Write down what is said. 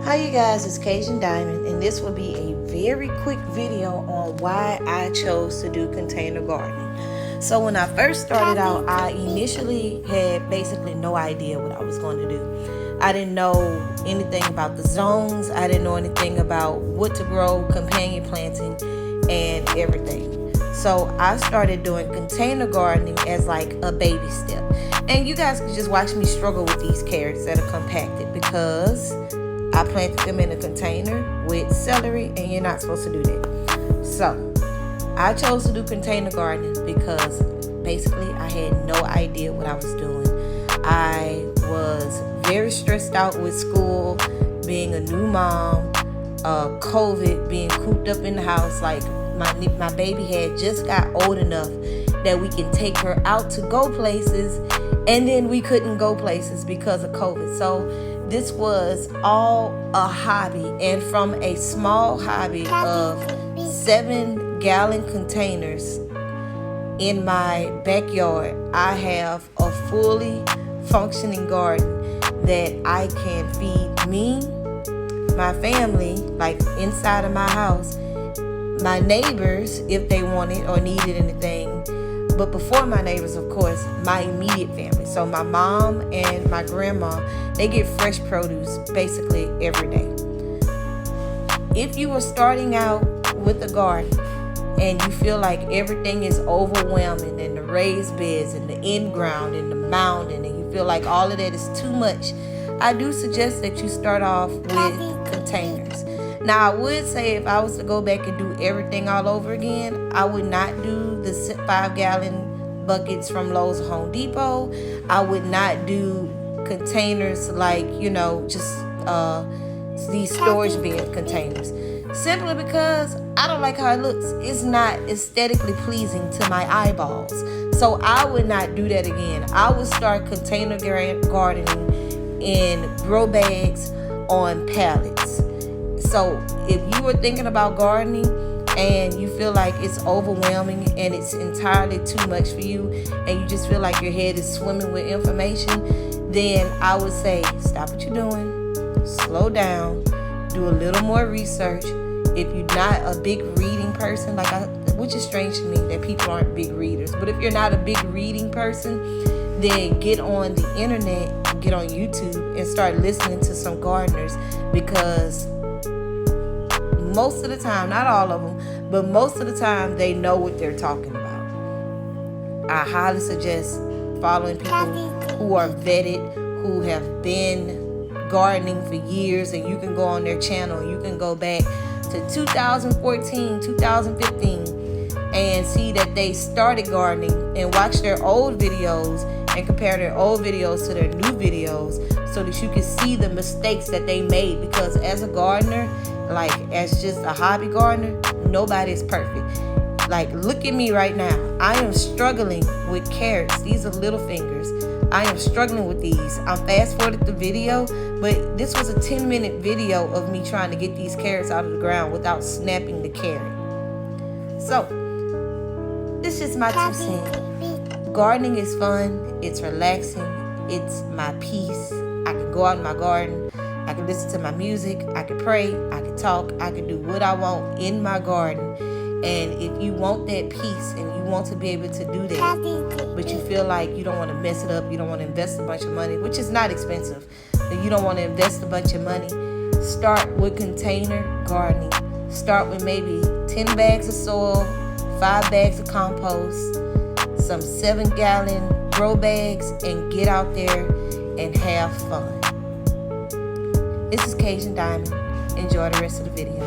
Hi you guys, it's Cajun Diamond, and this will be a very quick video on why I chose to do container gardening. So when I first started out, I initially had basically no idea what I was going to do. I didn't know anything about the zones. I didn't know anything about what to grow, companion planting, and everything. So I started doing container gardening as like a baby step. And you guys can just watch me struggle with these carrots that are compacted because I planted them in a container with celery, and you're not supposed to do that. So I chose to do container gardening because basically I had no idea what I was doing. I was very stressed out with school, being a new mom, COVID, being cooped up in the house. Like my baby had just got old enough that we can take her out to go places, and then we couldn't go places because of COVID. So this was all a hobby, and from a small hobby of 7-gallon containers in my backyard, I have a fully functioning garden that I can feed me, my family, like inside of my house, my neighbors if they wanted or needed anything. But before my neighbors, of course, my immediate family. So my mom and my grandma, they get fresh produce basically every day. If you were starting out with a garden and you feel like everything is overwhelming, and the raised beds and the in-ground and the mounding, and you feel like all of that is too much, I do suggest that you start off with containers. Now, I would say if I was to go back and do everything all over again, I would not do the 5-gallon buckets from Lowe's or Home Depot. I would not do containers like, just these storage bin containers. Simply because I don't like how it looks. It's not aesthetically pleasing to my eyeballs. So I would not do that again. I would start container gardening in grow bags on pallets. So if you were thinking about gardening and you feel like it's overwhelming and it's entirely too much for you, and you just feel like your head is swimming with information, then I would say stop what you're doing, slow down, do a little more research. If you're not a big reading person, which is strange to me that people aren't big readers, but if you're not a big reading person, then get on the internet, get on YouTube, and start listening to some gardeners, because most of the time, not all of them, but most of the time they know what they're talking about. I highly suggest following people who are vetted, who have been gardening for years, and you can go on their channel. You can go back to 2014, 2015 and see that they started gardening, and watch their old videos and compare their old videos to their new videos so that you can see the mistakes that they made. Because as a gardener, as just a hobby gardener, nobody is perfect. Look at me right now. I am struggling with carrots. These are little fingers. I am struggling with these. I'm fast forwarded the video, but this was a 10-minute video of me trying to get these carrots out of the ground without snapping the carrot. So, this is my 2 cents. Gardening is fun. It's relaxing. It's my peace. I can go out in my garden. I can listen to my music. I can pray. I can talk. I can do what I want in my garden. And if you want that peace and you want to be able to do that, but you feel like you don't want to mess it up, you don't want to invest a bunch of money, which is not expensive, but you don't want to invest a bunch of money, start with container gardening. Start with maybe 10 bags of soil, 5 bags of compost, some 7-gallon grow bags, and get out there and have fun. This is Cajun Diamond. Enjoy the rest of the video.